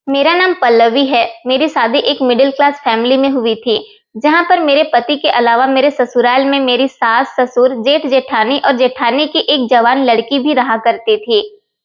मेरा नाम पल्लवी है। मेरी शादी एक मिडिल क्लास फैमिली में हुई थी, जहाँ पर मेरे पति के अलावा मेरे ससुराल में मेरी सास, ससुर, जेठ जेठानी और जेठानी की एक जवान लड़की भी रहा करती थी।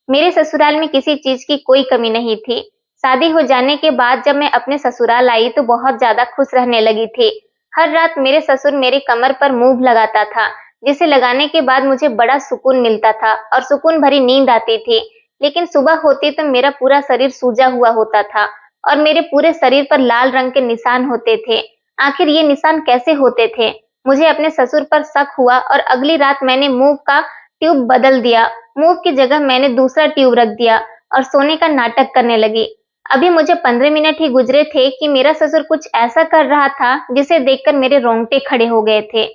मेरे ससुराल में किसी चीज की कोई कमी नहीं थी। शादी हो जाने के बाद जब मैं अपने ससुराल आई तो बहुत ज्यादा खुश रहने लगी थी। हर रात मेरे ससुर मेरी कमर पर मूव लगाता था, जिसे लगाने के बाद मुझे बड़ा सुकून मिलता था और सुकून भरी नींद आती थी। लेकिन सुबह होती तो मेरा पूरा शरीर सूजा हुआ होता था और मेरे पूरे शरीर पर लाल रंग के निशान होते थे। आखिर ये निशान कैसे होते थे? मुझे अपने ससुर पर शक हुआ और अगली रात मैंने मूव का ट्यूब बदल दिया। मूव की जगह मैंने दूसरा ट्यूब रख दिया और सोने का नाटक करने लगी। अभी मुझे 15 मिनट ही गुजरे थे कि मेरा ससुर कुछ ऐसा कर रहा था जिसे देखकर मेरे रोंगटे खड़े हो गए थे।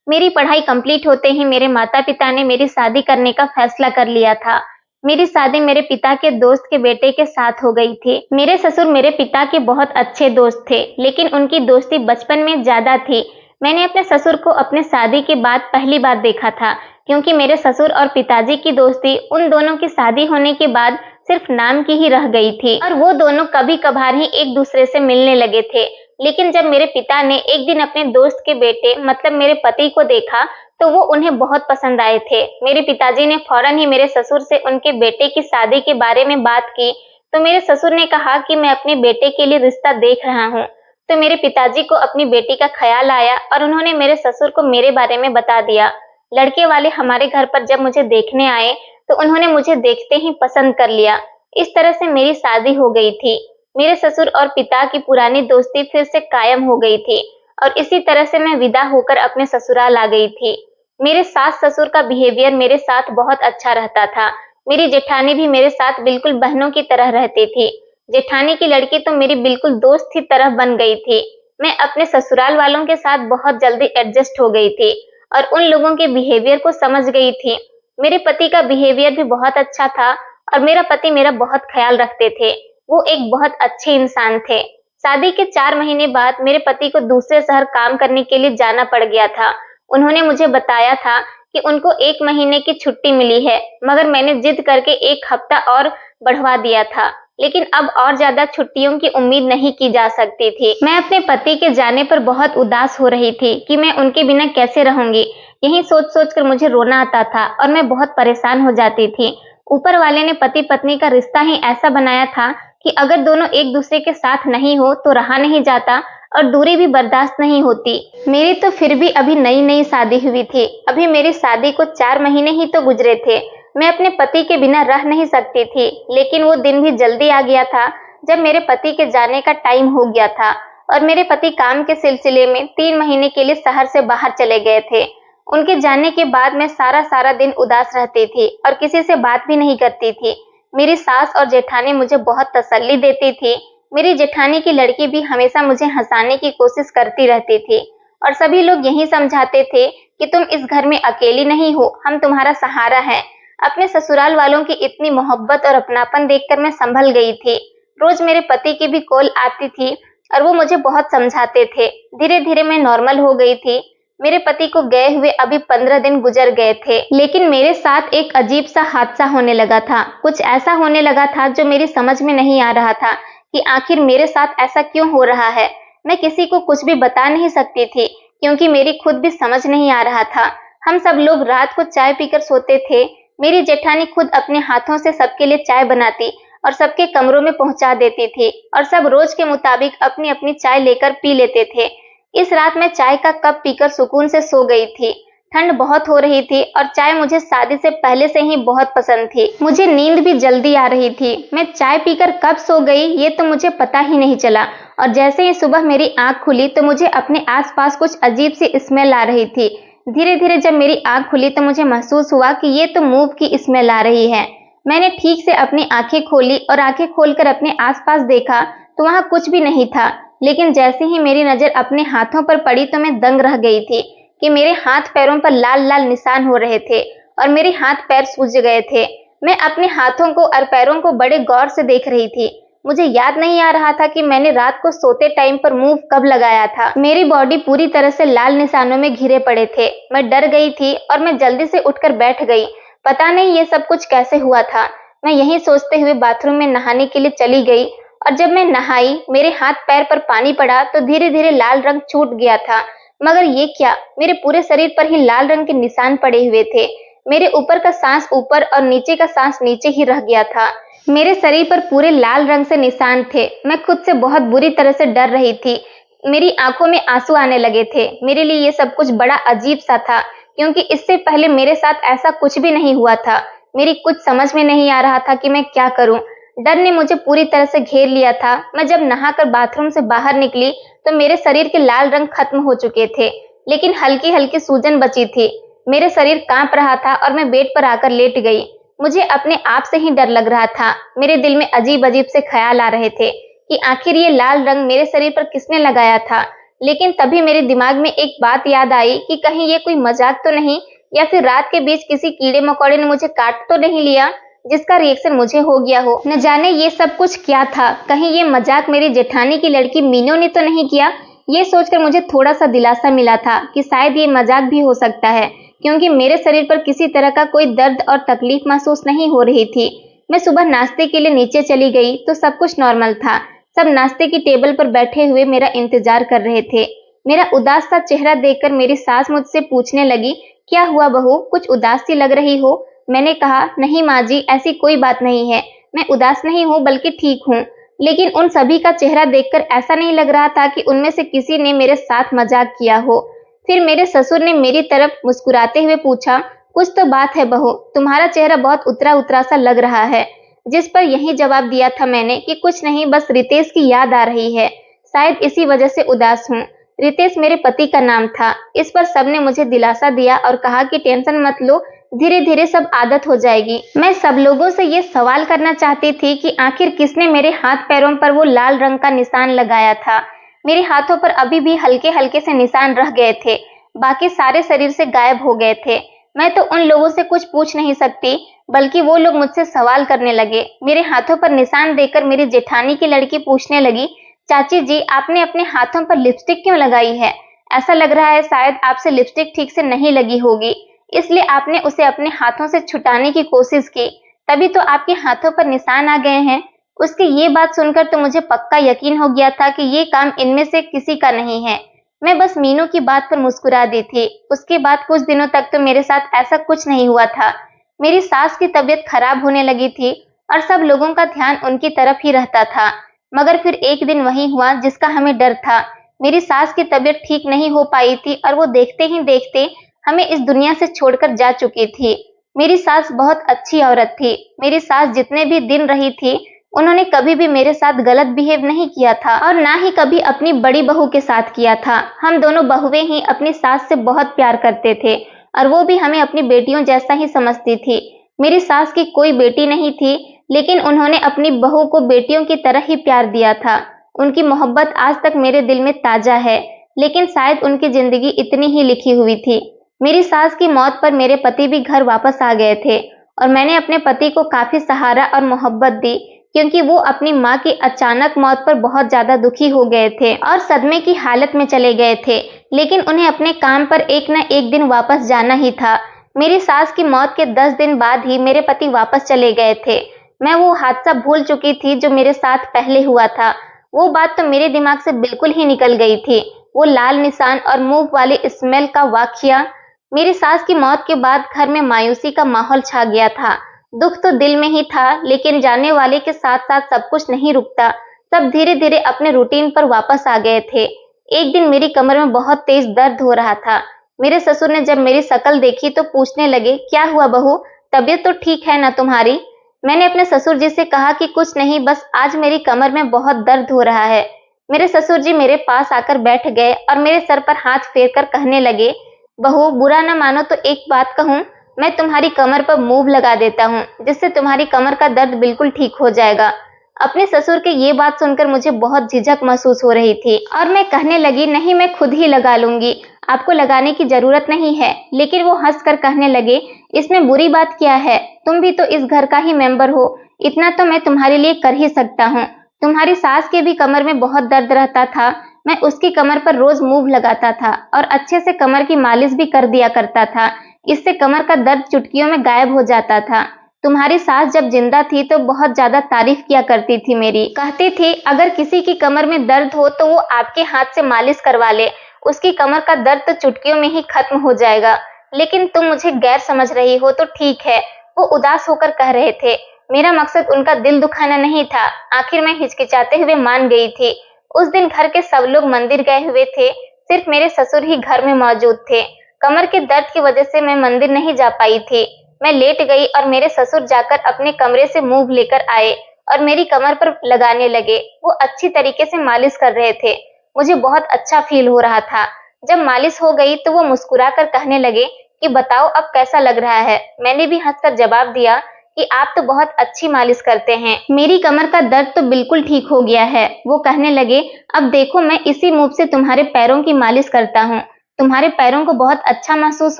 मेरी पढ़ाई कंप्लीट होते ही मेरे माता पिता ने मेरी शादी करने का फैसला कर लिया था। मेरी शादी मेरे पिता के दोस्त के बेटे के साथ हो गई थी। मेरे ससुर मेरे पिता के बहुत अच्छे दोस्त थे, लेकिन उनकी दोस्ती बचपन में ज्यादा थी। मैंने अपने ससुर को अपने शादी के बाद पहली बार देखा था, क्योंकि मेरे ससुर और पिताजी की दोस्ती उन दोनों की शादी होने के बाद सिर्फ नाम की ही रह गई थी और वो दोनों कभी कभार ही एक दूसरे से मिलने लगे थे। लेकिन जब मेरे पिता ने एक दिन अपने दोस्त के बेटे मतलब मेरे पति को देखा तो वो उन्हें बहुत पसंद आए थे। मेरे पिताजी ने फौरन ही मेरे ससुर से उनके बेटे की शादी के बारे में बात की, तो मेरे ससुर ने कहा कि मैं अपने बेटे के लिए रिश्ता देख रहा हूँ। तो मेरे पिताजी को अपनी बेटी का ख्याल आया और उन्होंने मेरे ससुर को मेरे बारे में बता दिया। लड़के वाले हमारे घर पर जब मुझे देखने आए तो उन्होंने मुझे देखते ही पसंद कर लिया। इस तरह से मेरी शादी हो गई थी। मेरे ससुर और पिता की पुरानी दोस्ती फिर से कायम हो गई थी और इसी तरह से मैं विदा होकर अपने ससुराल आ गई थी। मेरे सास ससुर का बिहेवियर मेरे साथ बहुत अच्छा रहता था। मेरी जेठानी भी मेरे साथ बिल्कुल बहनों की तरह रहती थी। जेठानी की लड़की तो मेरी बिल्कुल दोस्त की तरह बन गई थी। मैं अपने ससुराल वालों के साथ बहुत जल्दी एडजस्ट हो गई थी और उन लोगों के बिहेवियर को समझ गई थी। मेरे पति का बिहेवियर भी बहुत अच्छा था और मेरा पति मेरा बहुत ख्याल रखते थे। वो एक बहुत अच्छे इंसान थे। शादी के 4 महीने बाद मेरे पति को दूसरे शहर काम करने के लिए जाना पड़ गया था। उन्होंने मुझे बताया था कि उनको 1 महीने की छुट्टी मिली है, मगर मैंने जिद करके 1 हफ्ता और बढ़वा दिया था। लेकिन अब और ज्यादा छुट्टियों की उम्मीद नहीं की जा सकती थी। मैं अपने पति के जाने पर बहुत उदास हो रही थी कि मैं उनके बिना कैसे रहूंगी। यही सोच सोच कर मुझे रोना आता था और मैं बहुत परेशान हो जाती थी। ऊपर वाले ने पति पत्नी का रिश्ता ही ऐसा बनाया था कि अगर दोनों एक दूसरे के साथ नहीं हो तो रहा नहीं जाता और दूरी भी बर्दाश्त नहीं होती। मेरी तो फिर भी अभी नई नई शादी हुई थी। अभी मेरी शादी को 4 महीने ही तो गुजरे थे। मैं अपने पति के बिना रह नहीं सकती थी, लेकिन वो दिन भी जल्दी आ गया था जब मेरे पति के जाने का टाइम हो गया था और मेरे पति काम के सिलसिले में 3 महीने के लिए शहर से बाहर चले गए थे। उनके जाने के बाद मैं सारा दिन उदास रहती थी और किसी से बात भी नहीं करती थी। मेरी सास और जेठानी मुझे बहुत तसल्ली देती थी। मेरी जेठानी की लड़की भी हमेशा मुझे हंसाने की कोशिश करती रहती थी और सभी लोग यही समझाते थे कि तुम इस घर में अकेली नहीं हो, हम तुम्हारा सहारा हैं। अपने ससुराल वालों की इतनी मोहब्बत और अपनापन देखकर मैं संभल गई थी। रोज मेरे पति की भी कॉल आती थी और वो मुझे बहुत समझाते थे। धीरे धीरे मैं नॉर्मल हो गई थी। मेरे पति को गए हुए अभी 15 दिन गुजर गए थे, लेकिन मेरे साथ एक अजीब सा हादसा होने लगा था। कुछ ऐसा होने लगा था जो मेरी समझ में नहीं आ रहा था कि आखिर मेरे साथ ऐसा क्यों हो रहा है। मैं किसी को कुछ भी बता नहीं सकती थी, क्योंकि मेरी खुद भी समझ नहीं आ रहा था। हम सब लोग रात को चाय पीकर सोते थे। मेरी जेठानी खुद अपने हाथों से सबके लिए चाय बनाती और सबके कमरों में पहुंचा देती थी और सब रोज के मुताबिक अपनी अपनी चाय लेकर पी लेते थे। इस रात मैं चाय का कप पीकर सुकून से सो गई थी। ठंड बहुत हो रही थी और चाय मुझे शादी से पहले से ही बहुत पसंद थी। मुझे नींद भी जल्दी आ रही थी। मैं चाय पीकर कब सो गई ये तो मुझे पता ही नहीं चला और जैसे ही सुबह मेरी आंख खुली तो मुझे अपने आसपास कुछ अजीब सी स्मेल आ रही थी। धीरे धीरे जब मेरी आंख खुली तो मुझे महसूस हुआ कि ये तो मूव की स्मेल आ रही है। मैंने ठीक से अपनी आंखें खोली और आंखें खोलकर अपने आसपास देखा तो वहां कुछ भी नहीं था। लेकिन जैसे ही मेरी नजर अपने हाथों पर पड़ी तो मैं दंग रह गई थी कि मेरे हाथ पैरों पर लाल लाल निशान हो रहे थे और मेरे हाथ पैर सूज गए थे। मैं अपने हाथों को और पैरों को बड़े गौर से देख रही थी। मुझे याद नहीं आ रहा था कि मैंने रात को सोते टाइम पर मूव कब लगाया था। मेरी बॉडी पूरी तरह से लाल निशानों में घिरे पड़े थे। मैं डर गई थी और मैं जल्दी से उठकर बैठ गई। पता नहीं ये सब कुछ कैसे हुआ था। मैं यही सोचते हुए बाथरूम में नहाने के लिए चली गई और जब मैं नहाई, मेरे हाथ पैर पर पानी पड़ा तो धीरे धीरे लाल रंग छूट गया था। मगर ये क्या, मेरे पूरे शरीर पर ही लाल रंग के निशान पड़े हुए थे। मेरे ऊपर का सांस ऊपर और नीचे का सांस नीचे ही रह गया था। मेरे शरीर पर पूरे लाल रंग से निशान थे। मैं खुद से बहुत बुरी तरह से डर रही थी। मेरी आंखों में आंसू आने लगे थे। मेरे लिए ये सब कुछ बड़ा अजीब सा था, क्योंकि इससे पहले मेरे साथ ऐसा कुछ भी नहीं हुआ था। मेरी कुछ समझ में नहीं आ रहा था कि मैं क्या करूं। डर ने मुझे पूरी तरह से घेर लिया था। मैं जब नहाकर बाथरूम से बाहर निकली तो मेरे शरीर के लाल रंग खत्म हो चुके थे, लेकिन हल्की हल्की सूजन बची थी। मेरे शरीर कांप रहा था और मैं बेड पर आकर लेट गई। मुझे अपने आप से ही डर लग रहा था। मेरे दिल में अजीब अजीब से ख्याल आ रहे थे कि आखिर ये लाल रंग मेरे शरीर पर किसने लगाया था। लेकिन तभी मेरे दिमाग में एक बात याद आई कि कहीं ये कोई मजाक तो नहीं, या फिर रात के बीच किसी कीड़े मकोड़े ने मुझे काट तो नहीं लिया जिसका रिएक्शन मुझे हो गया हो। न जाने ये सब कुछ क्या था। कहीं ये मजाक मेरी जेठानी की लड़की मीनू ने तो नहीं किया। ये सोचकर मुझे थोड़ा सा दिलासा मिला था कि शायद ये मजाक भी हो सकता है, क्योंकि मेरे शरीर पर किसी तरह का कोई दर्द और तकलीफ महसूस नहीं हो रही थी। मैं सुबह नाश्ते के लिए नीचे चली गई तो सब कुछ नॉर्मल था। सब नाश्ते की टेबल पर बैठे हुए मेरा इंतजार कर रहे थे। मेरा उदास सा चेहरा देखकर मेरी सास मुझसे पूछने लगी, क्या हुआ बहू, कुछ उदास सी लग रही हो। मैंने कहा, नहीं माँ जी, ऐसी कोई बात नहीं है, मैं उदास नहीं हूँ बल्कि ठीक हूँ। लेकिन उन सभी का चेहरा देखकर ऐसा नहीं लग रहा था कि उनमें से किसी ने मेरे साथ मजाक किया हो। फिर मेरे ससुर ने मेरी तरफ मुस्कुराते हुए पूछा, कुछ तो बात है बहू, तुम्हारा चेहरा बहुत उतरा उतरा सा लग रहा है। जिस पर यही जवाब दिया था मैंने कि कुछ नहीं, बस रितेश की याद आ रही है, शायद इसी वजह से उदास हूँ। रितेश मेरे पति का नाम था। इस पर सबने मुझे दिलासा दिया और कहा कि टेंशन मत लो, धीरे धीरे सब आदत हो जाएगी। मैं सब लोगों से ये सवाल करना चाहती थी कि आखिर किसने मेरे हाथ पैरों पर वो लाल रंग का निशान लगाया था। मेरे हाथों पर अभी भी हल्के हल्के से निशान रह गए थे, बाकी सारे शरीर से गायब हो गए थे। मैं तो उन लोगों से कुछ पूछ नहीं सकती, बल्कि वो लोग मुझसे सवाल करने लगे। मेरे हाथों पर निशान देखकर मेरी जेठानी की लड़की पूछने लगी, चाची जी, आपने अपने हाथों पर लिपस्टिक क्यों लगाई है? ऐसा लग रहा है शायद आपसे लिपस्टिक ठीक से नहीं लगी होगी, इसलिए आपने उसे अपने हाथों से छुटाने की कोशिश की, तभी तो आपके हाथों पर निशान आ गए हैं। उसकी ये बात सुनकर तो मुझे पक्का यकीन हो गया था कि ये काम इनमें से किसी का नहीं है। मैं बस मीनू की बात पर मुस्कुरा दी थी। उसके बाद कुछ दिनों तक तो मेरे साथ ऐसा कुछ नहीं हुआ था। मेरी सास की तबीयत खराब होने लगी थी और सब लोगों का ध्यान उनकी तरफ ही रहता था। मगर फिर एक दिन वही हुआ जिसका हमें डर था। मेरी सास की तबीयत ठीक नहीं हो पाई थी और वो देखते ही देखते हमें इस दुनिया से छोड़कर जा चुकी थी। मेरी सास बहुत अच्छी औरत थी। मेरी सास जितने भी दिन रही थी, उन्होंने कभी भी मेरे साथ गलत बिहेव नहीं किया था और ना ही कभी अपनी बड़ी बहू के साथ किया था। हम दोनों बहुएं ही अपनी सास से बहुत प्यार करते थे और वो भी हमें अपनी बेटियों जैसा ही समझती थी। मेरी सास की कोई बेटी नहीं थी, लेकिन उन्होंने अपनी बहू को बेटियों की तरह ही प्यार दिया था। उनकी मोहब्बत आज तक मेरे दिल में ताजा है, लेकिन शायद उनकी जिंदगी इतनी ही लिखी हुई थी। मेरी सास की मौत पर मेरे पति भी घर वापस आ गए थे और मैंने अपने पति को काफी सहारा और मोहब्बत दी, क्योंकि वो अपनी मां की अचानक मौत पर बहुत ज्यादा दुखी हो गए थे और सदमे की हालत में चले गए थे। लेकिन उन्हें अपने काम पर एक न एक दिन वापस जाना ही था। मेरी सास की मौत के 10 दिन बाद ही मेरे पति वापस चले गए थे। मैं वो हादसा भूल चुकी थी जो मेरे साथ पहले हुआ था। वो बात तो मेरे दिमाग से बिल्कुल ही निकल गई थी। वो लाल निशान और मुंह वाली स्मेल का वाकया। मेरी सास की मौत के बाद घर में मायूसी का माहौल छा गया था। दुख तो दिल में ही था, लेकिन जाने वाले के साथ साथ सब कुछ नहीं रुकता। सब धीरे धीरे अपने रूटीन पर वापस आ गए थे। एक दिन मेरी कमर में बहुत तेज दर्द हो रहा था। मेरे ससुर ने जब मेरी शक्ल देखी तो पूछने लगे, क्या हुआ बहू, तबीयत तो ठीक है ना तुम्हारी? मैंने अपने ससुर जी से कहा कि कुछ नहीं, बस आज मेरी कमर में बहुत दर्द हो रहा है। मेरे ससुर जी मेरे पास आकर बैठ गए और मेरे सर पर हाथ फेर कर कहने लगे, बहू, बुरा न मानो तो एक बात कहूँ, मैं तुम्हारी कमर पर मूव लगा देता हूँ, जिससे तुम्हारी कमर का दर्द बिल्कुल ठीक हो जाएगा। अपने ससुर के ये बात सुनकर मुझे बहुत झिझक महसूस हो रही थी और मैं कहने लगी, नहीं, मैं खुद ही लगा लूंगी, आपको लगाने की जरूरत नहीं है। लेकिन वो हंसकर कहने लगे, इसमें बुरी बात क्या है, तुम भी तो इस घर का ही मेंबर हो, इतना तो मैं तुम्हारे लिए कर ही सकता हूँ। तुम्हारी सास के भी कमर में बहुत दर्द रहता था, मैं उसकी कमर पर रोज मूव लगाता था और अच्छे से कमर की मालिश भी कर दिया करता था। इससे कमर का दर्द चुटकियों में गायब हो जाता था। तुम्हारी सास जब जिंदा थी तो बहुत ज्यादा तारीफ किया करती थी मेरी। कहती थी अगर किसी की कमर में दर्द हो तो वो आपके हाथ से मालिश करवा ले, उसकी कमर का दर्द तो चुटकियों में ही खत्म हो जाएगा। लेकिन तुम मुझे गैर समझ रही हो तो ठीक है, वो उदास होकर कह रहे थे। मेरा मकसद उनका दिल दुखाना नहीं था। आखिर मैं हिचकिचाते हुए मान गई थी। उस दिन घर के सब लोग मंदिर गए हुए थे, सिर्फ मेरे ससुर ही घर में मौजूद थे। कमर के दर्द की वजह से मैं मंदिर नहीं जा पाई थी। मैं लेट गई और मेरे ससुर जाकर अपने कमरे से मूव लेकर आए और मेरी कमर पर लगाने लगे। वो अच्छी तरीके से मालिश कर रहे थे। मुझे बहुत अच्छा फील हो रहा था। जब मालिश हो गई तो वो मुस्कुराकर कहने लगे कि बताओ अब कैसा लग रहा है। मैंने भी हंसकर जवाब दिया कि आप तो बहुत अच्छी मालिश करते हैं, मेरी कमर का दर्द तो बिल्कुल ठीक हो गया है। वो कहने लगे अब देखो मैं इसी मूव से तुम्हारे पैरों की मालिश करता हूँ, तुम्हारे पैरों को बहुत अच्छा महसूस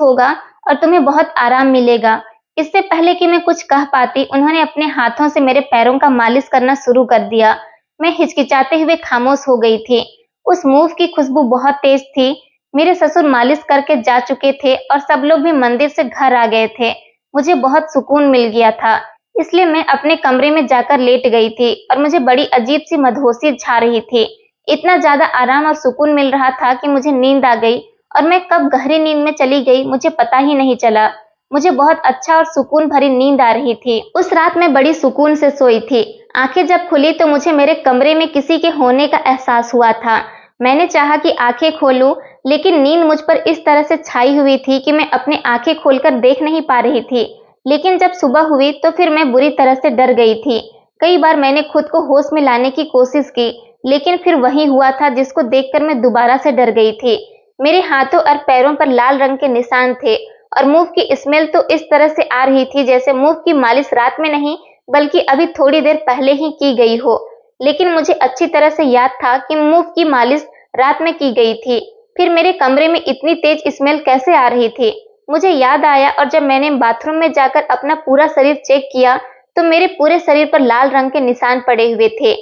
होगा और तुम्हें बहुत आराम मिलेगा। इससे पहले कि मैं कुछ कह पाती उन्होंने अपने हाथों से मेरे पैरों का मालिश करना शुरू कर दिया। मैं हिचकिचाते हुए खामोश हो गई थी। उस मूव की खुशबू बहुत तेज थी। मेरे ससुर मालिश करके जा चुके थे और सब लोग भी मंदिर से घर आ गए थे। मुझे बहुत सुकून मिल गया था, इसलिए मैं अपने कमरे में जाकर लेट गई थी और मुझे बड़ी अजीब सी मदहोशी छा रही थी। इतना ज्यादा आराम और सुकून मिल रहा था कि मुझे नींद आ गई और मैं कब गहरी नींद में चली गई मुझे पता ही नहीं चला। मुझे बहुत अच्छा और सुकून भरी नींद आ रही थी। उस रात मैं बड़ी सुकून से सोई थी। आंखें जब खुली तो मुझे मेरे कमरे में किसी के होने का एहसास हुआ था। मैंने चाहा कि आंखें खोलूं, लेकिन नींद मुझ पर इस तरह से छाई हुई थी कि मैं अपनी आंखें खोलकर देख नहीं पा रही थी। लेकिन जब सुबह हुई तो फिर मैं बुरी तरह से डर गई थी। कई बार मैंने खुद को होश में लाने की कोशिश की, लेकिन फिर वही हुआ था जिसको देखकर मैं दोबारा से डर गई थी। मेरे हाथों और पैरों पर लाल रंग के निशान थे और मूव की स्मेल तो इस तरह से आ रही थी जैसे मूव की मालिश रात में नहीं बल्कि अभी थोड़ी देर पहले ही की गई हो। लेकिन मुझे अच्छी तरह से याद था कि मूव की मालिश रात में की गई थी। फिर मेरे कमरे में इतनी तेज स्मेल कैसे आ रही थी? मुझे याद आया और जब मैंने बाथरूम में जाकर अपना पूरा शरीर चेक किया तो मेरे पूरे शरीर पर लाल रंग के निशान पड़े हुए थे।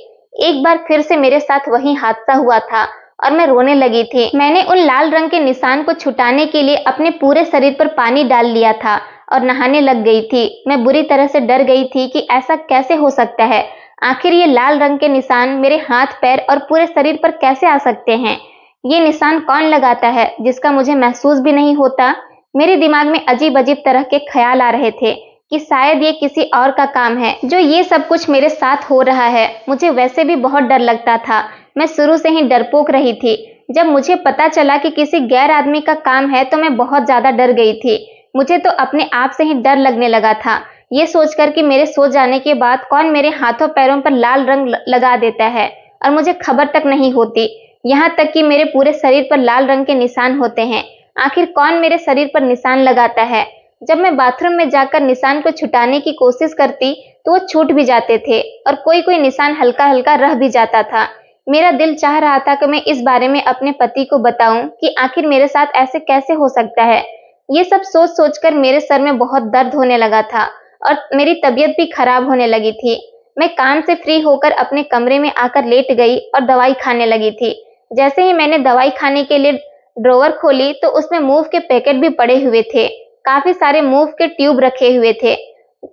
एक बार फिर से मेरे साथ वही हादसा हुआ था और मैं रोने लगी थी। मैंने उन लाल रंग के निशान को छुटाने के लिए अपने पूरे शरीर पर पानी डाल लिया था और नहाने लग गई थी। मैं बुरी तरह से डर गई थी कि ऐसा कैसे हो सकता है। आखिर ये लाल रंग के निशान मेरे हाथ, पैर और पूरे शरीर पर कैसे आ सकते हैं? ये निशान कौन लगाता है जिसका मुझे महसूस भी नहीं होता? मेरे दिमाग में अजीब अजीब तरह के ख्याल आ रहे थे कि शायद ये किसी और का काम है जो ये सब कुछ मेरे साथ हो रहा है। मुझे वैसे भी बहुत डर लगता था। मैं शुरू से ही डरपोक रही थी। जब मुझे पता चला कि किसी गैर आदमी का काम है तो मैं बहुत ज्यादा डर गई थी। मुझे तो अपने आप से ही डर लगने लगा था, ये सोचकर कि मेरे सो जाने के बाद कौन मेरे हाथों पैरों पर लाल रंग लगा देता है और मुझे खबर तक नहीं होती। यहाँ तक कि मेरे पूरे शरीर पर लाल रंग के निशान होते हैं। आखिर कौन मेरे शरीर पर निशान लगाता है? जब मैं बाथरूम में जाकर निशान को छुटाने की कोशिश करती तो वो छूट भी जाते थे और कोई कोई निशान हल्का हल्का रह भी जाता था। मेरा दिल चाह रहा था कि मैं इस बारे में अपने पति को बताऊं कि आखिर मेरे साथ ऐसे कैसे हो सकता है। ये सब सोच सोचकर मेरे सर में बहुत दर्द होने लगा था और मेरी तबीयत भी खराब होने लगी थी। मैं काम से फ्री होकर अपने कमरे में आकर लेट गई और दवाई खाने लगी थी। जैसे ही मैंने दवाई खाने के लिए ड्रॉवर खोली तो उसमें मूव के पैकेट भी पड़े हुए थे। काफी सारे मूव के ट्यूब रखे हुए थे।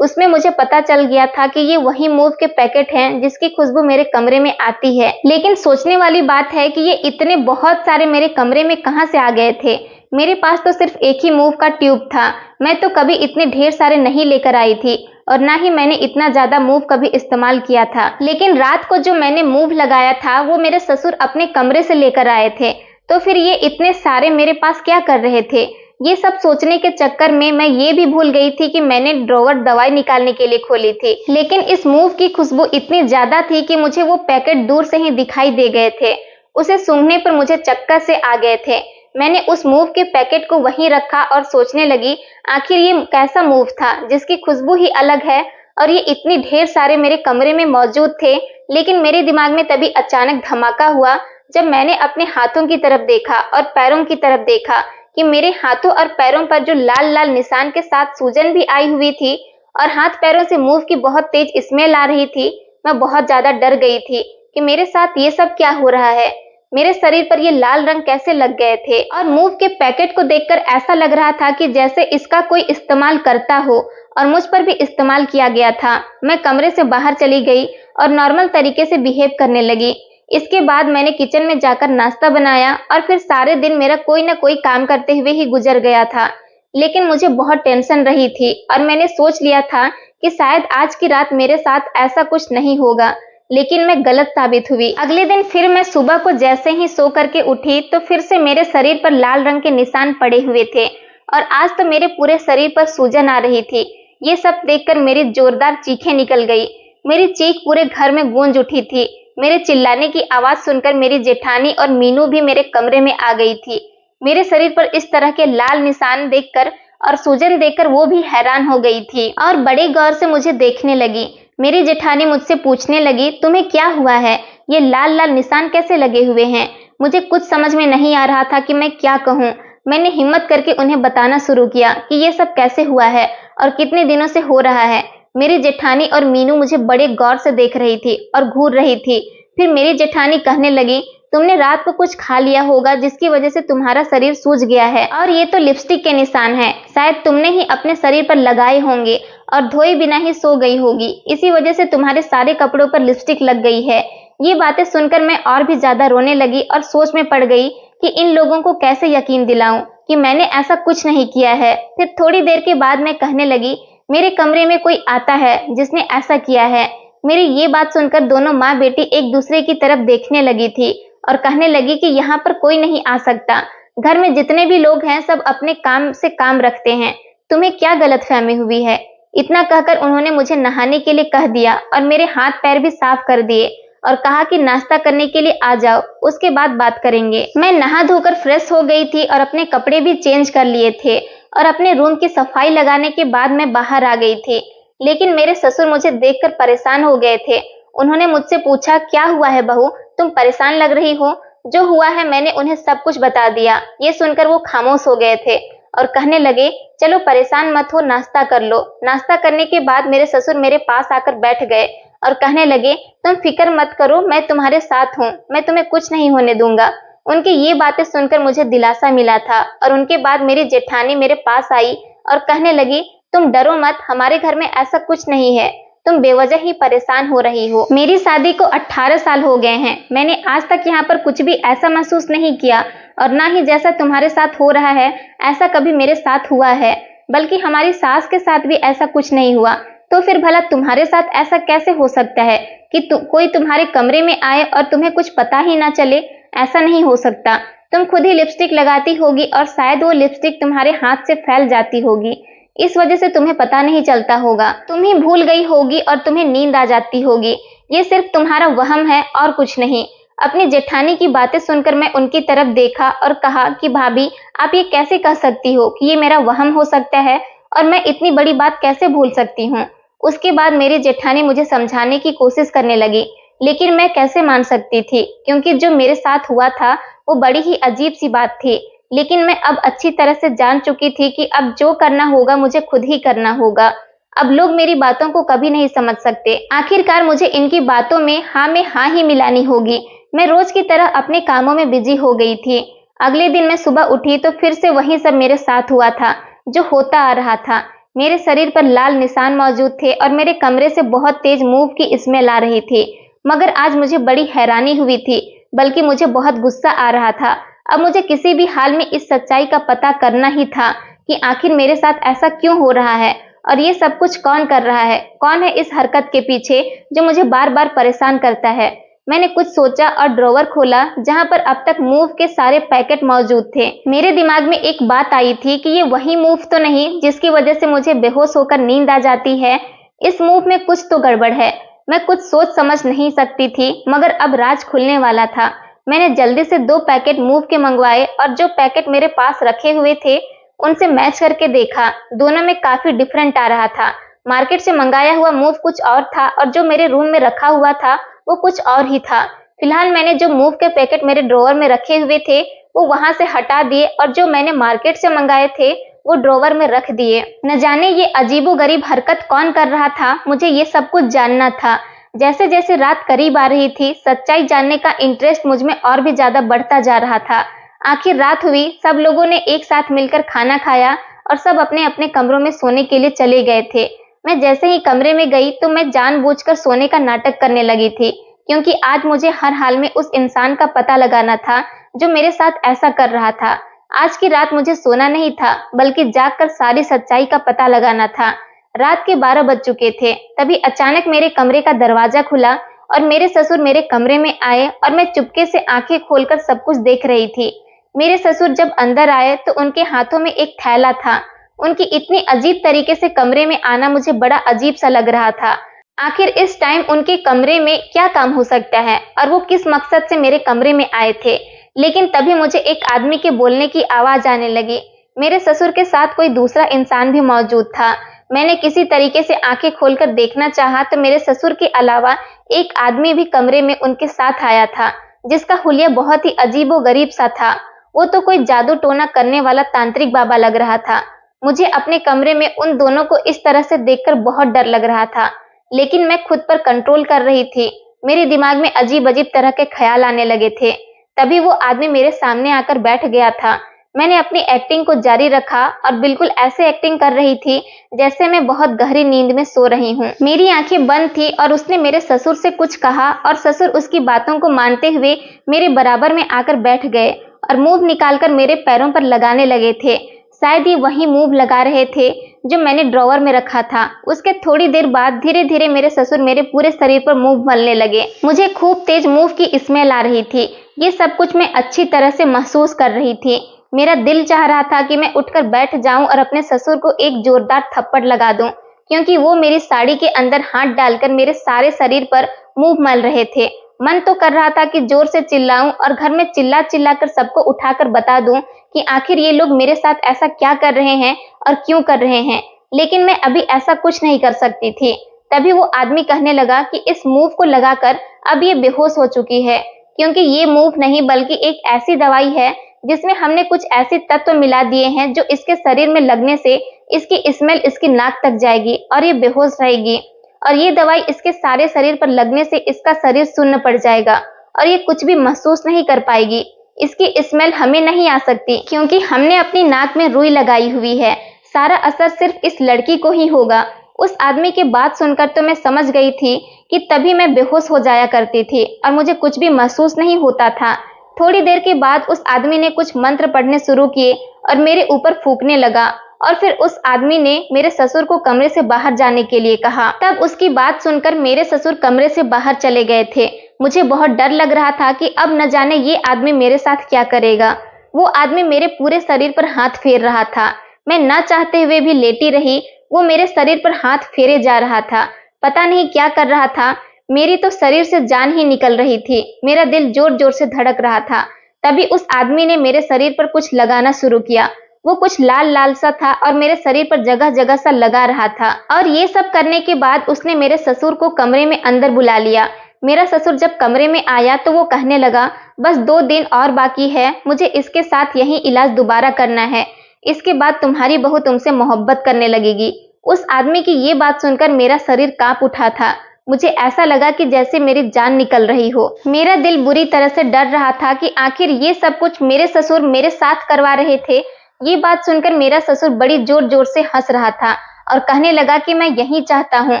उसमें मुझे पता चल गया था कि ये वही मूव के पैकेट हैं जिसकी खुशबू मेरे कमरे में आती है। लेकिन सोचने वाली बात है कि ये इतने बहुत सारे मेरे कमरे में कहां से आ गए थे। मेरे पास तो सिर्फ एक ही मूव का ट्यूब था। मैं तो कभी इतने ढेर सारे नहीं लेकर आई थी और ना ही मैंने इतना ज्यादा मूव कभी इस्तेमाल किया था। लेकिन रात को जो मैंने मूव लगाया था वो मेरे ससुर अपने कमरे से लेकर आए थे, तो फिर ये इतने सारे मेरे पास क्या कर रहे थे? ये सब सोचने के चक्कर में मैं ये भी भूल गई थी कि मैंने ड्रॉवर दवाई निकालने के लिए खोली थी। लेकिन इस मूव की खुशबू इतनी ज्यादा थी कि मुझे वो पैकेट दूर से ही दिखाई दे गए थे। उसे सूंघने पर मुझे चक्कर से आ गए थे। मैंने उस मूव के पैकेट को वहीं रखा और सोचने लगी आखिर ये कैसा मूव था जिसकी खुशबू ही अलग है और ये इतनी ढेर सारे मेरे कमरे में मौजूद थे। लेकिन मेरे दिमाग में तभी अचानक धमाका हुआ जब मैंने अपने हाथों की तरफ देखा और पैरों की तरफ देखा कि मेरे हाथों और पैरों पर जो लाल लाल निशान के साथ सूजन भी आई हुई थी और हाथ पैरों से मूव की बहुत तेज स्मेल आ रही थी। मैं बहुत ज्यादा डर गई थी कि मेरे साथ ये सब क्या हो रहा है। मेरे शरीर पर ये लाल रंग कैसे लग गए थे और मूव के पैकेट को देखकर ऐसा लग रहा था कि जैसे इसका कोई इस्तेमाल करता हो और मुझ पर भी इस्तेमाल किया गया था। मैं कमरे से बाहर चली गई और नॉर्मल तरीके से बिहेव करने लगी। इसके बाद मैंने किचन में जाकर नाश्ता बनाया और फिर सारे दिन मेरा कोई ना कोई काम करते हुए ही गुजर गया था। लेकिन मुझे बहुत टेंशन रही थी और मैंने सोच लिया था कि शायद आज की रात मेरे साथ ऐसा कुछ नहीं होगा, लेकिन मैं गलत साबित हुई। अगले दिन फिर मैं सुबह को जैसे ही सो करके उठी तो फिर से मेरे शरीर पर लाल रंग के निशान पड़े हुए थे और आज तो मेरे पूरे शरीर पर सूजन आ रही थी। ये सब देखकर मेरी जोरदार चीखें निकल गई। मेरी चीख पूरे घर में गूंज उठी थी। मेरे चिल्लाने की आवाज सुनकर मेरी जेठानी और मीनू भी मेरे कमरे में आ गई थी। मेरे शरीर पर इस तरह के लाल निशान देखकर और सूजन देखकर वो भी हैरान हो गई थी और बड़े गौर से मुझे देखने लगी। मेरी जेठानी मुझसे पूछने लगी, तुम्हें क्या हुआ है? ये लाल लाल निशान कैसे लगे हुए हैं? मुझे कुछ समझ में नहीं आ रहा था कि मैं क्या कहूँ। मैंने हिम्मत करके उन्हें बताना शुरू किया कि ये सब कैसे हुआ है और कितने दिनों से हो रहा है। मेरी जेठानी और मीनू मुझे बड़े गौर से देख रही थी और घूर रही थी। फिर मेरी जेठानी कहने लगी, तुमने रात को कुछ खा लिया होगा जिसकी वजह से तुम्हारा शरीर सूज गया है और ये तो लिपस्टिक के निशान हैं। शायद तुमने ही अपने शरीर पर लगाए होंगे और धोए बिना ही सो गई होगी, इसी वजह से तुम्हारे सारे कपड़ों पर लिपस्टिक लग गई है। ये बातें सुनकर मैं और भी ज्यादा रोने लगी और सोच में पड़ गई कि इन लोगों को कैसे यकीन दिलाऊं कि मैंने ऐसा कुछ नहीं किया है। फिर थोड़ी देर के बाद मैं कहने लगी, मेरे कमरे में कोई आता है जिसने ऐसा किया है। मेरी ये बात सुनकर दोनों माँ बेटी एक दूसरे की तरफ देखने लगी थी और कहने लगी कि यहाँ पर कोई नहीं आ सकता। घर में जितने भी लोग हैं सब अपने काम से काम रखते हैं, तुम्हें क्या गलतफहमी हुई है? इतना कहकर उन्होंने मुझे नहाने के लिए कह दिया और मेरे हाथ पैर भी साफ कर दिए और कहा कि नाश्ता करने के लिए आ जाओ, उसके बाद बात करेंगे। मैं नहा धोकर फ्रेश हो गई थी और अपने कपड़े भी चेंज कर लिए थे और अपने रूम की सफाई लगाने के बाद मैं बाहर आ गई थी। लेकिन मेरे ससुर मुझे देखकर परेशान हो गए थे। उन्होंने मुझसे पूछा, क्या हुआ है बहू, तुम परेशान लग रही हो? जो हुआ है मैंने उन्हें सब कुछ बता दिया। ये सुनकर वो खामोश हो गए थे और कहने लगे, चलो परेशान मत हो, नाश्ता कर लो। नाश्ता करने के बाद मेरे ससुर मेरे पास आकर बैठ गए और कहने लगे, तुम फिक्र मत करो, मैं तुम्हारे साथ हूँ, मैं तुम्हें कुछ नहीं होने दूंगा। उनकी ये बातें सुनकर मुझे दिलासा मिला था और उनके बाद मेरी जेठानी मेरे पास आई और कहने लगी, तुम डरो मत, हमारे घर में ऐसा कुछ नहीं है, तुम बेवजह ही परेशान हो रही हो। मेरी शादी को 18 साल हो गए हैं, मैंने आज तक यहाँ पर कुछ भी ऐसा महसूस नहीं किया और ना ही जैसा तुम्हारे साथ हो रहा है ऐसा कभी मेरे साथ हुआ है, बल्कि हमारी सास के साथ भी ऐसा कुछ नहीं हुआ। तो फिर भला तुम्हारे साथ ऐसा कैसे हो सकता है कि कोई तुम्हारे कमरे में आए और तुम्हें कुछ पता ही ना चले? ऐसा नहीं हो सकता। तुम खुद ही लिपस्टिक लगाती होगी और शायद वो लिपस्टिक तुम्हारे हाथ से फैल जाती होगी, इस वजह से तुम्हें पता नहीं चलता होगा। तुम ही भूल गई होगी और तुम्हें नींद आ जाती होगी। ये सिर्फ तुम्हारा वहम है और कुछ नहीं। अपनी जेठानी की बातें सुनकर मैं उनकी तरफ देखा और कहा कि भाभी, आप ये कैसे कह सकती हो कि ये मेरा वहम हो सकता है और मैं इतनी बड़ी बात कैसे भूल सकती हूँ? उसके बाद मेरी जेठानी मुझे समझाने की कोशिश करने लगी, लेकिन मैं कैसे मान सकती थी, क्योंकि जो मेरे साथ हुआ था वो बड़ी ही अजीब सी बात थी। लेकिन मैं अब अच्छी तरह से जान चुकी थी कि अब जो करना होगा मुझे खुद ही करना होगा। अब लोग मेरी बातों को कभी नहीं समझ सकते। आखिरकार मुझे इनकी बातों में हाँ ही मिलानी होगी। मैं रोज की तरह अपने कामों में बिजी हो गई थी। अगले दिन मैं सुबह उठी तो फिर से वही सब मेरे साथ हुआ था जो होता आ रहा था। मेरे शरीर पर लाल निशान मौजूद थे और मेरे कमरे से बहुत तेज मूव की स्मेल आ रही थी। मगर आज मुझे बड़ी हैरानी हुई थी, बल्कि मुझे बहुत गुस्सा आ रहा था। अब मुझे किसी भी हाल में इस सच्चाई का पता करना ही था कि आखिर मेरे साथ ऐसा क्यों हो रहा है और ये सब कुछ कौन कर रहा है, कौन है इस हरकत के पीछे जो मुझे बार बार परेशान करता है। मैंने कुछ सोचा और ड्रॉवर खोला जहां पर अब तक मूव के सारे पैकेट मौजूद थे। मेरे दिमाग में एक बात आई थी कि ये वही मूव तो नहीं जिसकी वजह से मुझे बेहोश होकर नींद आ जाती है। इस मूव में कुछ तो गड़बड़ है। मैं कुछ सोच समझ नहीं सकती थी, मगर अब राज खुलने वाला था। मैंने जल्दी से 2 पैकेट मूव के मंगवाए और जो पैकेट मेरे पास रखे हुए थे उनसे मैच करके देखा। दोनों में काफी डिफरेंट आ रहा था। मार्केट से मंगाया हुआ मूव कुछ और था और जो मेरे रूम में रखा हुआ था वो कुछ और ही था। फिलहाल मैंने जो मूव के पैकेट मेरे ड्रॉवर में रखे हुए थे वो वहां से हटा दिए और जो मैंने मार्केट से मंगाए थे वो ड्रॉवर में रख दिए। न जाने ये अजीबोगरीब हरकत कौन कर रहा था, मुझे ये सब कुछ जानना था। जैसे जैसे रात करीब आ रही थी, सच्चाई जानने का इंटरेस्ट मुझ में और भी ज्यादा बढ़ता जा रहा था। आखिर रात हुई, सब लोगों ने एक साथ मिलकर खाना खाया और सब अपने अपने कमरों में सोने के लिए चले गए थे। मैं जैसे ही कमरे में गई तो मैं जानबूझकर सोने का नाटक करने लगी थी, क्योंकि आज मुझे हर हाल में उस इंसान का पता लगाना था जो मेरे साथ ऐसा कर रहा था। आज की रात मुझे सोना नहीं था, बल्कि जागकर सारी सच्चाई का पता लगाना था। रात के 12 बज चुके थे। तभी अचानक मेरे कमरे का दरवाजा खुला और मेरे ससुर मेरे कमरे में आए और मैं चुपके से आंखें खोलकर सब कुछ देख रही थी। मेरे ससुर जब अंदर आए तो उनके हाथों में एक थैला था। उनकी इतनी अजीब तरीके से कमरे में आना मुझे बड़ा अजीब सा लग रहा था। आखिर इस टाइम उनके कमरे में क्या काम हो सकता है और वो किस मकसद से मेरे कमरे में आए थे। लेकिन तभी मुझे एक आदमी के बोलने की आवाज आने लगी। मेरे ससुर के साथ कोई दूसरा इंसान भी मौजूद था। मैंने किसी तरीके से आंखें खोलकर देखना चाहा तो मेरे ससुर के अलावा एक आदमी भी कमरे में उनके साथ आया था, जिसका हुलिया बहुत ही अजीबोगरीब सा था। वो तो कोई जादू टोना करने वाला तांत्रिक बाबा लग रहा था। मुझे अपने कमरे में उन दोनों को इस तरह से देखकर बहुत डर लग रहा था, लेकिन मैं खुद पर कंट्रोल कर रही थी। मेरे दिमाग में अजीब अजीब तरह के ख्याल आने लगे थे। तभी वो आदमी मेरे सामने आकर बैठ गया था। मैंने अपनी एक्टिंग को जारी रखा और बिल्कुल ऐसे एक्टिंग कर रही थी जैसे मैं बहुत गहरी नींद में सो रही हूँ। मेरी आंखें बंद थी और उसने मेरे ससुर से कुछ कहा और ससुर उसकी बातों को मानते हुए मेरे बराबर में आकर बैठ गए और मूव निकालकर मेरे पैरों पर लगाने लगे थे। शायद ये वही मूव लगा रहे थे जो मैंने ड्रॉवर में रखा था। उसके थोड़ी देर बाद धीरे धीरे मेरे ससुर मेरे पूरे शरीर पर मूव मलने लगे। मुझे खूब तेज मूव की स्मेल आ रही थी। ये सब कुछ मैं अच्छी तरह से महसूस कर रही थी। मेरा दिल चाह रहा था कि मैं उठकर बैठ जाऊं और अपने ससुर को एक जोरदार थप्पड़ लगा दूं, क्योंकि वो मेरी साड़ी के अंदर हाथ डालकर मेरे सारे शरीर पर मूव मल रहे थे। मन तो कर रहा था कि जोर से चिल्लाऊं और घर में चिल्ला चिल्ला कर सबको उठाकर बता दूं कि आखिर ये लोग मेरे साथ ऐसा क्या कर रहे हैं और क्यों कर रहे हैं, लेकिन मैं अभी ऐसा कुछ नहीं कर सकती थी। तभी वो आदमी कहने लगा कि इस मूव को लगाकर अब ये बेहोश हो चुकी है, क्योंकि ये मूव नहीं बल्कि एक ऐसी दवाई है जिसमें हमने कुछ ऐसे तत्व मिला दिए हैं जो इसके शरीर में लगने से इसकी स्मेल इसकी नाक तक जाएगी और ये बेहोश रहेगी, और ये दवाई इसके सारे शरीर पर लगने से इसका शरीर सुन्न पड़ जाएगा और ये कुछ भी महसूस नहीं कर पाएगी। इसकी स्मेल हमें नहीं आ सकती, क्योंकि हमने अपनी नाक में रुई लगाई हुई है। सारा असर सिर्फ इस लड़की को ही होगा। उस आदमी की बात सुनकर तो मैं समझ गई थी कि तभी मैं बेहोश हो जाया करती थी और मुझे कुछ भी महसूस नहीं होता था। थोड़ी देर के बाद उस आदमी ने कुछ मंत्र पढ़ने शुरू किए और मेरे ऊपर फूंकने लगा, और फिर उस आदमी ने मेरे ससुर को कमरे से बाहर जाने के लिए कहा। तब उसकी बात सुनकर मेरे ससुर कमरे से बाहर चले गए थे। मुझे बहुत डर लग रहा था कि अब न जाने ये आदमी मेरे साथ क्या करेगा। वो आदमी मेरे पूरे शरीर पर हाथ फेर रहा था। मैं न चाहते हुए भी लेटी रही। वो मेरे शरीर पर हाथ फेरे जा रहा था। पता नहीं क्या कर रहा था। मेरी तो शरीर से जान ही निकल रही थी। मेरा दिल जोर जोर से धड़क रहा था। तभी उस आदमी ने मेरे शरीर पर कुछ लगाना शुरू किया। वो कुछ लाल लाल सा था और मेरे शरीर पर जगह जगह सा लगा रहा था। और ये सब करने के बाद उसने मेरे ससुर को कमरे में अंदर बुला लिया। मेरा ससुर जब कमरे में आया तो वो कहने लगा, बस 2 दिन और बाकी है, मुझे इसके साथ यही इलाज दोबारा करना है। इसके बाद तुम्हारी बहू तुमसे मोहब्बत करने लगेगी। उस आदमी की ये बात सुनकर मेरा शरीर कांप उठा था। मुझे ऐसा लगा कि जैसे मेरी जान निकल रही हो। मेरा दिल बुरी तरह से डर रहा था कि आखिर ये सब कुछ मेरे ससुर मेरे साथ करवा रहे थे। ये बात सुनकर मेरा ससुर बड़ी जोर जोर से हंस रहा था और कहने लगा कि मैं यही चाहता हूँ,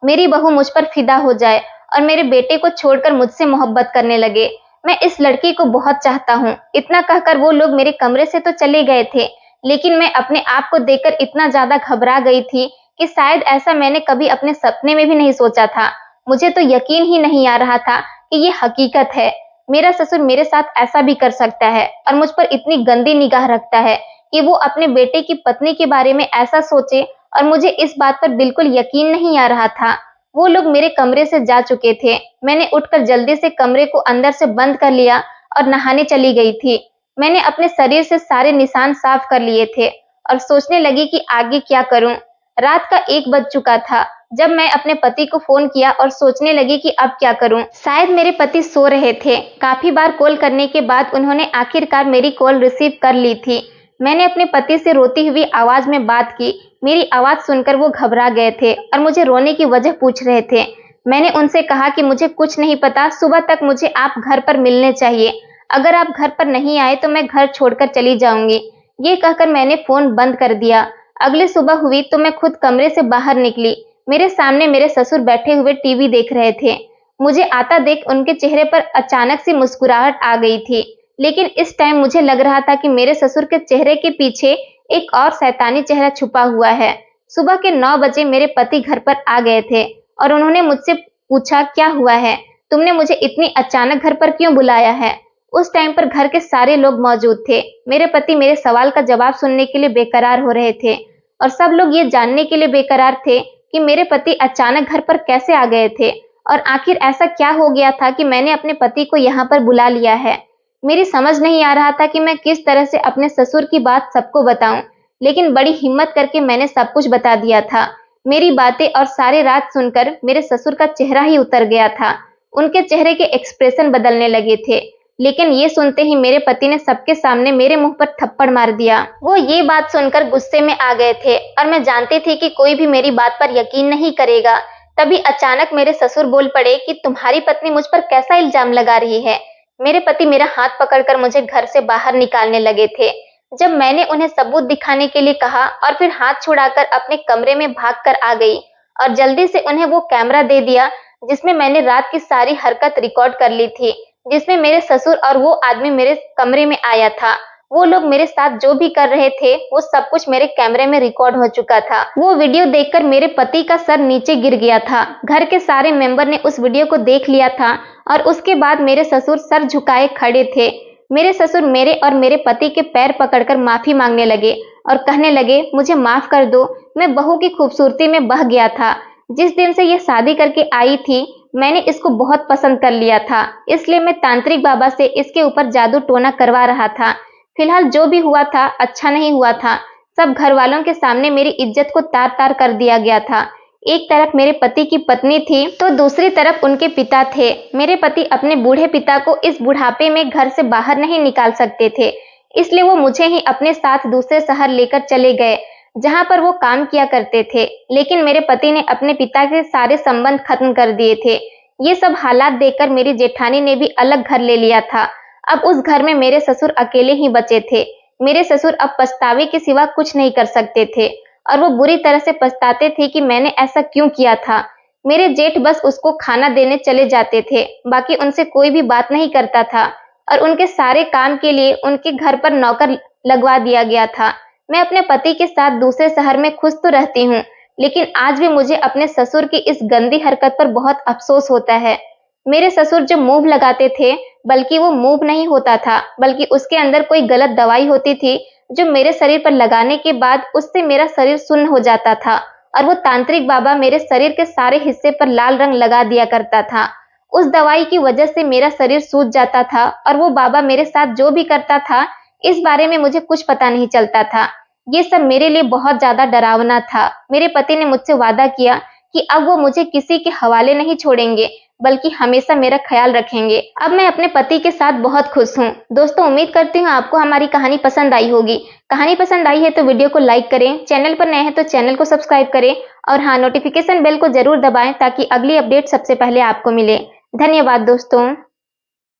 मेरी बहू मुझ पर फिदा हो जाए और मेरे बेटे को छोड़कर मुझसे मोहब्बत करने लगे। मैं इस लड़की को बहुत चाहता हूँ। इतना कहकर वो लोग मेरे कमरे से तो चले गए थे, लेकिन मैं अपने आप को देखकर इतना ज्यादा घबरा गई थी कि शायद ऐसा मैंने कभी अपने सपने में भी नहीं सोचा था। मुझे तो यकीन ही नहीं आ रहा था कि ये हकीकत है। मेरा ससुर मेरे साथ ऐसा भी कर सकता है और मुझ पर इतनी गंदी निगाह रखता है कि वो अपने बेटे की पत्नी के बारे में ऐसा सोचे, और मुझे इस बात पर बिल्कुल यकीन नहीं आ रहा था। वो लोग मेरे कमरे से जा चुके थे। मैंने उठकर जल्दी से कमरे को अंदर से बंद कर लिया और नहाने चली गई थी। मैंने अपने शरीर से सारे निशान साफ कर लिए थे और सोचने लगी कि आगे क्या करूं। रात का 1 बज चुका था जब मैं अपने पति को फोन किया और सोचने लगी कि अब क्या करूं। शायद मेरे पति सो रहे थे। काफी बार कॉल करने के बाद उन्होंने आखिरकार मेरी कॉल रिसीव कर ली थी। मैंने अपने पति से रोती हुई आवाज में बात की। मेरी आवाज सुनकर वो घबरा गए थे और मुझे रोने की वजह पूछ रहे थे। मैंने उनसे कहा कि मुझे कुछ नहीं पता, सुबह तक मुझे आप घर पर मिलने चाहिए। अगर आप घर पर नहीं आए तो मैं घर छोड़कर चली जाऊंगी। ये कहकर मैंने फोन बंद कर दिया। अगली सुबह हुई तो मैं खुद कमरे से बाहर निकली। मेरे सामने मेरे ससुर बैठे हुए टीवी देख रहे थे। मुझे आता देख उनके चेहरे पर अचानक सी मुस्कुराहट आ गई थी, लेकिन इस टाइम मुझे लग रहा था कि मेरे ससुर के चेहरे के पीछे एक और शैतानी चेहरा छुपा हुआ है। सुबह के 9 बजे मेरे पति घर पर आ गए थे और उन्होंने मुझसे पूछा, क्या हुआ है? तुमने मुझे इतनी अचानक घर पर क्यों बुलाया है? उस टाइम पर घर के सारे लोग मौजूद थे। मेरे पति मेरे सवाल का जवाब सुनने के लिए बेकरार हो रहे थे और सब लोग ये जानने के लिए बेकरार थे कि मेरे पति अचानक घर पर कैसे आ गए थे और आखिर ऐसा क्या हो गया था कि मैंने अपने पति को यहाँ पर बुला लिया है। मेरी समझ नहीं आ रहा था कि मैं किस तरह से अपने ससुर की बात सबको बताऊं, लेकिन बड़ी हिम्मत करके मैंने सब कुछ बता दिया था। मेरी बातें और सारी रात सुनकर मेरे ससुर का चेहरा ही उतर गया था। उनके चेहरे के एक्सप्रेशन बदलने लगे थे, लेकिन ये सुनते ही मेरे पति ने सबके सामने मेरे मुंह पर थप्पड़ मार दिया। वो ये बात सुनकर गुस्से में आ गए थे और मैं जानती थी कि कोई भी मेरी बात पर यकीन नहीं करेगा। तभी अचानक मेरे ससुर बोल पड़े कि तुम्हारी पत्नी मुझ पर कैसा इल्जाम लगा रही है। मेरे पति मेरा हाथ पकड़कर मुझे घर से बाहर निकालने लगे थे। जब मैंने उन्हें सबूत दिखाने के लिए कहा और फिर हाथ छुड़ाकर अपने कमरे में भागकर आ गई और जल्दी से उन्हें वो कैमरा दे दिया जिसमें मैंने रात की सारी हरकत रिकॉर्ड कर ली थी, जिसमें मेरे ससुर और वो आदमी मेरे कमरे में आया था। वो लोग मेरे साथ जो भी कर रहे थे वो सब कुछ मेरे कैमरे में रिकॉर्ड हो चुका था। वो वीडियो देखकर मेरे पति का सर नीचे गिर गया था। घर के सारे मेंबर ने उस वीडियो को देख लिया था और उसके बाद मेरे ससुर सर झुकाए खड़े थे। मेरे ससुर मेरे और मेरे पति के पैर पकड़कर माफी मांगने लगे और कहने लगे, मुझे माफ कर दो, मैं बहू की खूबसूरती में बह गया था। जिस दिन से ये शादी करके आई थी मैंने इसको बहुत पसंद कर लिया था, इसलिए मैं तांत्रिक बाबा से इसके ऊपर जादू टोना करवा रहा था। फिलहाल जो भी हुआ था अच्छा नहीं हुआ था। सब घर वालों के सामने मेरी इज्जत को तार तार कर दिया गया था। एक तरफ मेरे पति की पत्नी थी तो दूसरी तरफ उनके पिता थे। मेरे पति अपने बूढ़े पिता को इस बुढ़ापे में घर से बाहर नहीं निकाल सकते थे, इसलिए वो मुझे ही अपने साथ दूसरे शहर लेकर चले गए जहां पर वो काम किया करते थे। लेकिन मेरे पति ने अपने पिता के सारे संबंध खत्म कर दिए थे। ये सब हालात देखकर मेरी जेठानी ने भी अलग घर ले लिया था। अब उस घर में मेरे ससुर अकेले ही बचे थे। मेरे ससुर अब पछतावे के सिवा कुछ नहीं कर सकते थे और वो बुरी तरह से पछताते थे कि मैंने ऐसा क्यों किया था। मेरे जेठ बस उसको खाना देने चले जाते थे, बाकी उनसे कोई भी बात नहीं करता था और उनके सारे काम के लिए उनके घर पर नौकर लगवा दिया गया था। मैं अपने पति के साथ दूसरे शहर में खुश तो रहती हूँ, लेकिन आज भी मुझे अपने ससुर की इस गंदी हरकत पर बहुत अफसोस होता है। मेरे ससुर जो मूव लगाते थे, बल्कि वो मूव नहीं होता था, बल्कि उसके अंदर कोई गलत दवाई होती थी जो मेरे शरीर पर लगाने के बाद उससे मेरा शरीर सुन्न हो जाता था और वो तांत्रिक बाबा मेरे शरीर के सारे हिस्से पर लाल रंग लगा दिया करता था। उस दवाई की वजह से मेरा शरीर सूज जाता था और वो बाबा मेरे साथ जो भी करता था इस बारे में मुझे कुछ पता नहीं चलता था। ये सब मेरे लिए बहुत ज्यादा डरावना था। मेरे पति ने मुझसे वादा किया कि अब वो मुझे किसी के हवाले नहीं छोड़ेंगे, बल्कि हमेशा मेरा ख्याल रखेंगे। अब मैं अपने पति के साथ बहुत खुश हूँ। दोस्तों, उम्मीद करती हूँ आपको हमारी कहानी पसंद आई होगी। कहानी पसंद आई है तो वीडियो को लाइक करें, चैनल पर नए हैं तो चैनल को सब्सक्राइब करें और हाँ, नोटिफिकेशन बेल को जरूर दबाएं ताकि अगली अपडेट सबसे पहले आपको मिले। धन्यवाद दोस्तों।